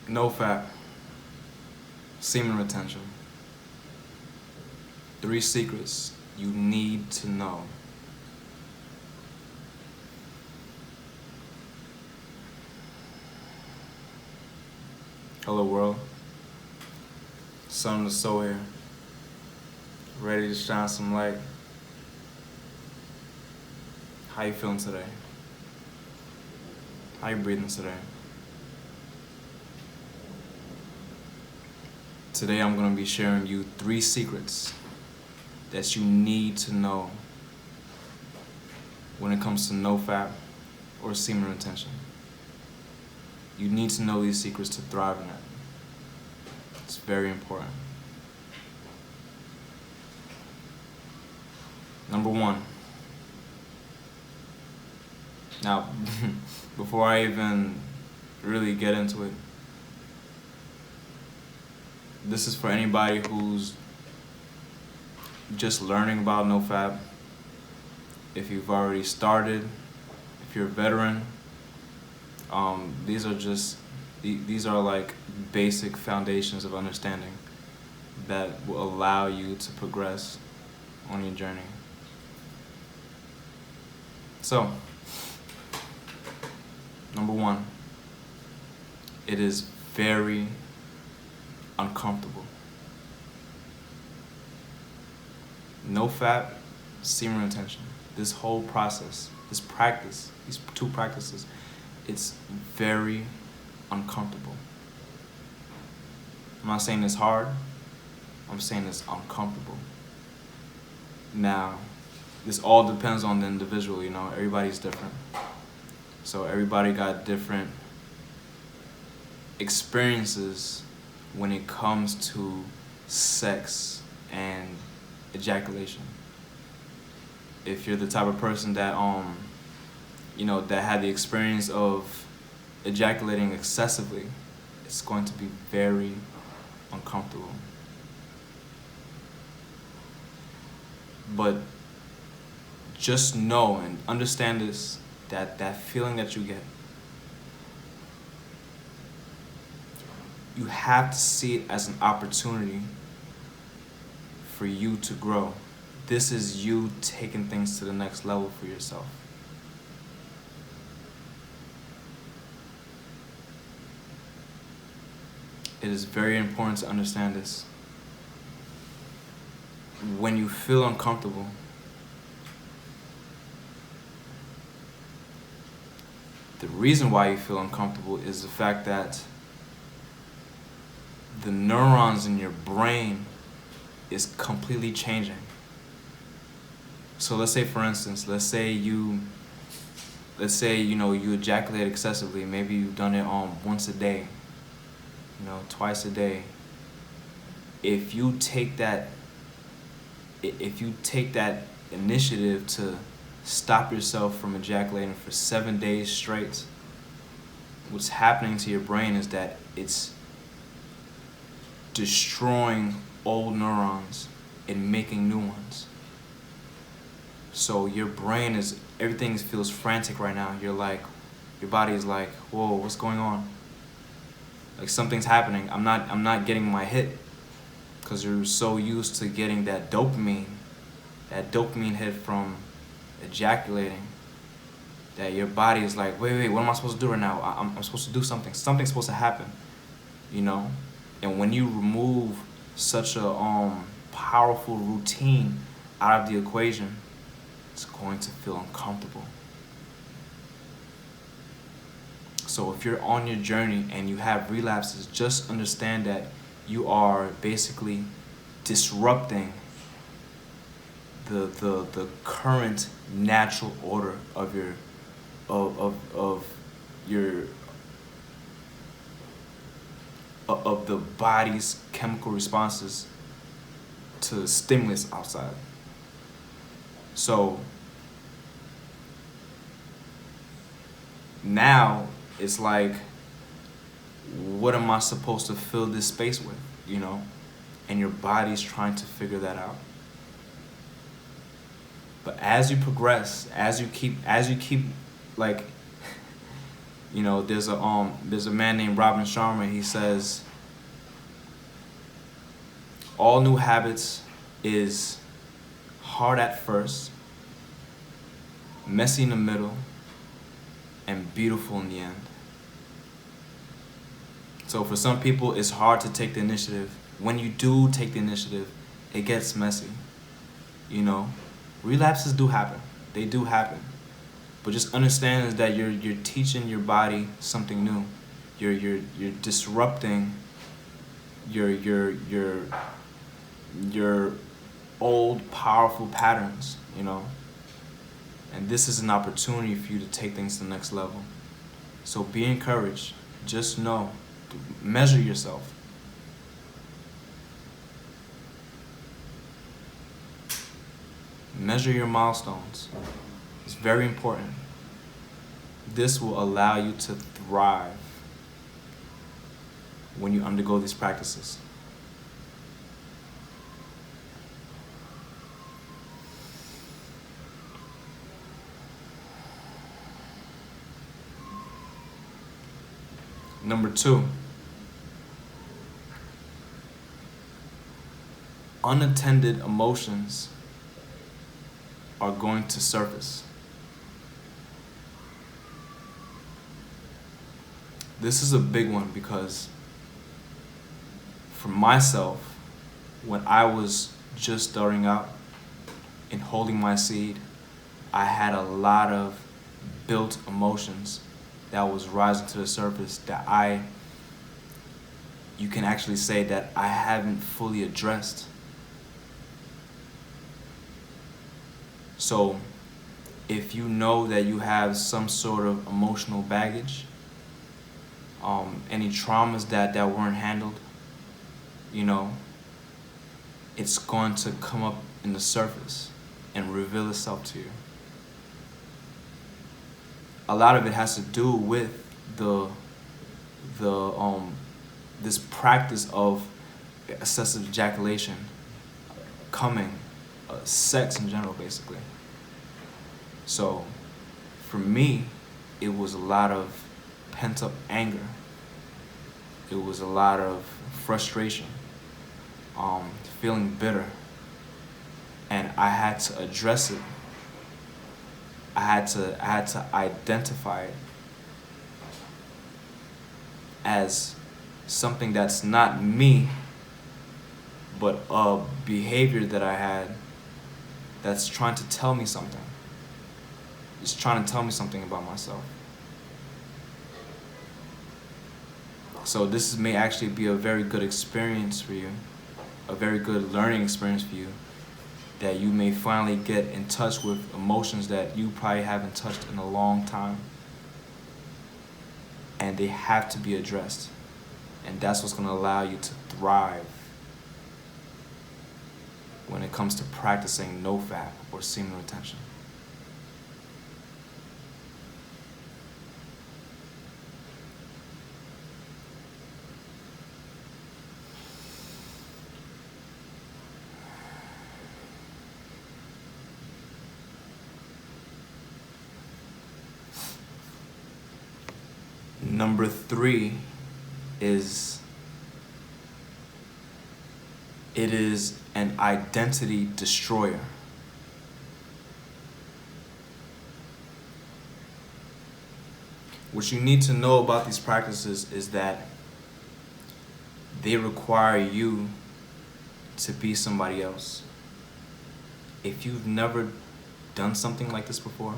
nofap, semen retention. 3 secrets you need to know. Hello world, Son of the Soul here, ready to shine some light. How you feeling today? How you breathing today? Today I'm going to be sharing you 3 secrets that you need to know when it comes to nofap or semen retention. You need to know these secrets to thrive in it. It's very important. Number 1. Now, before I even really get into it, this is for anybody who's just learning about nofap. If you've already started, if you're a veteran, these are like basic foundations of understanding that will allow you to progress on your journey. So, number 1, it is very uncomfortable. Nofap, semen retention, this whole process, this practice, these 2 practices, it's very uncomfortable. I'm not saying it's hard, I'm saying it's uncomfortable. Now, this all depends on the individual, you know, everybody's different. So everybody got different experiences when it comes to sex and ejaculation. If you're the type of person that that had the experience of ejaculating excessively, it's going to be very uncomfortable. But just know and understand this, that feeling that you get, you have to see it as an opportunity for you to grow. This is you taking things to the next level for yourself. It is very important to understand this. When you feel uncomfortable, the reason why you feel uncomfortable is the fact that the neurons in your brain is completely changing. So let's say, for instance, let's say you ejaculate excessively. Maybe you've done it once a day, twice a day. If you take that initiative to stop yourself from ejaculating for 7 days straight, what's happening to your brain is that it's destroying old neurons and making new ones. So your brain everything feels frantic right now. Your body is like, whoa, what's going on? Like something's happening. I'm not getting my hit, because you're so used to getting that dopamine hit from ejaculating, that your body is like, wait, what am I supposed to do right now? I'm supposed to do something. Something's supposed to happen, And when you remove such a powerful routine out of the equation, it's going to feel uncomfortable. So if you're on your journey and you have relapses, just understand that you are basically disrupting the current natural order of the body's chemical responses to stimulus outside. So now it's like, what am I supposed to fill this space with, And your body's trying to figure that out. But as you progress, as you keep like You know, there's a man named Robin Sharma. He says all new habits is hard at first, messy in the middle, and beautiful in the end. So for some people, it's hard to take the initiative. When you do take the initiative, it gets messy. You know, relapses do happen. They do happen. But just understand is that you're teaching your body something new. You're disrupting your old powerful patterns, you know. And this is an opportunity for you to take things to the next level. So be encouraged. Just know, measure yourself. Measure your milestones. It's very important. This will allow you to thrive when you undergo these practices. Number 2, unattended emotions are going to surface. This is a big one because for myself, when I was just starting out and holding my seed, I had a lot of built emotions that was rising to the surface that you can actually say that I haven't fully addressed. So if you know that you have some sort of emotional baggage, any traumas that weren't handled, you know, it's going to come up in the surface and reveal itself to you. A lot of it has to do with this practice of excessive ejaculation, coming, sex in general, basically. So, for me, it was a lot of pent-up anger. It was a lot of frustration, feeling bitter, and I had to address it. I had to identify it as something that's not me, but a behavior that I had that's trying to tell me something. It's trying to tell me something about myself. So this may actually be a very good experience for you, a very good learning experience for you, that you may finally get in touch with emotions that you probably haven't touched in a long time. And they have to be addressed. And that's what's going to allow you to thrive when it comes to practicing nofap or semen retention. Number 3 is it is an identity destroyer. What you need to know about these practices is that they require you to be somebody else. If you've never done something like this before,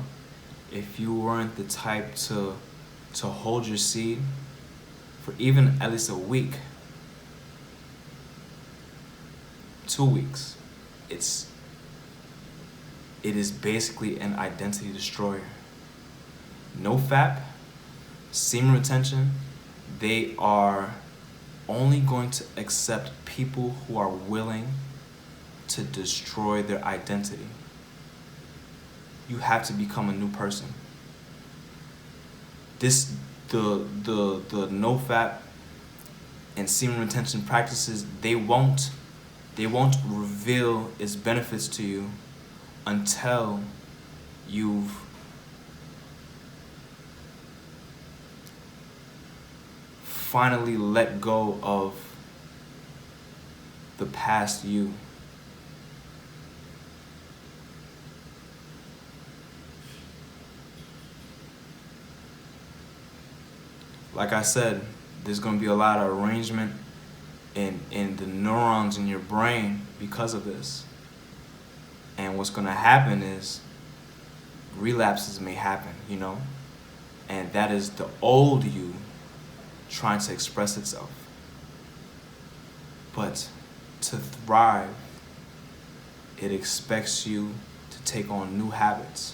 if you weren't the type to hold your seed for even at least a week, 2 weeks, it is basically an identity destroyer. Nofap, semen retention, they are only going to accept people who are willing to destroy their identity. You have to become a new person. The nofap and semen retention practices, they won't reveal its benefits to you until you've finally let go of the past you. Like I said, there's going to be a lot of arrangement in the neurons in your brain because of this. And what's going to happen is relapses may happen, you know? And that is the old you trying to express itself. But to thrive, it expects you to take on new habits.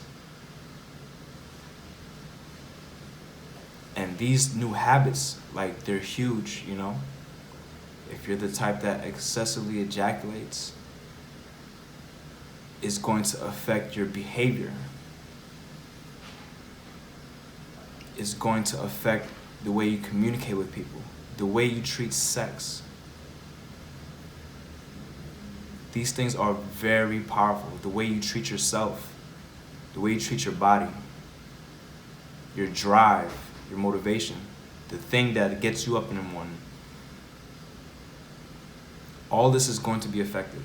And these new habits, like, they're huge, you know? If you're the type that excessively ejaculates, it's going to affect your behavior. It's going to affect the way you communicate with people, the way you treat sex. These things are very powerful. The way you treat yourself, the way you treat your body, your drive, your motivation, the thing that gets you up in the morning. All this is going to be affected.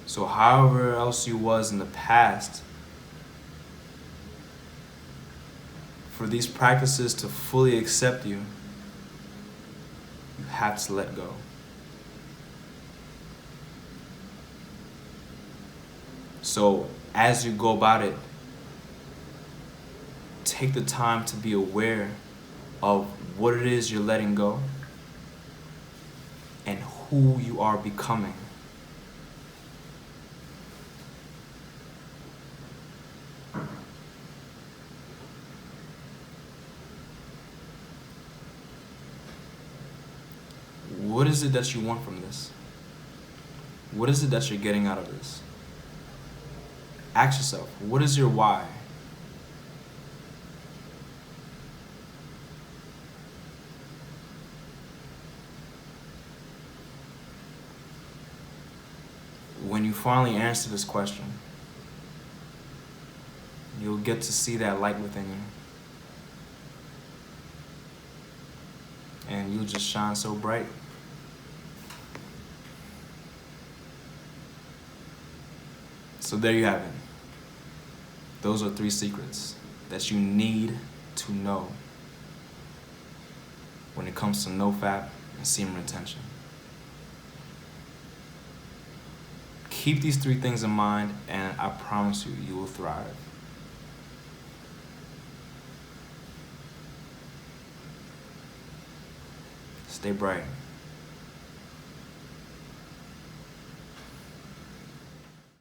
So however else you was in the past, for these practices to fully accept you, you have to let go. So as you go about it, take the time to be aware of what it is you're letting go and who you are becoming. What is it that you want from this? What is it that you're getting out of this? Ask yourself, what is your why? When you finally answer this question, you'll get to see that light within you. And you'll just shine so bright. So there you have it. Those are 3 secrets that you need to know when it comes to nofap and semen retention. Keep these 3 things in mind, and I promise you, you will thrive. Stay bright.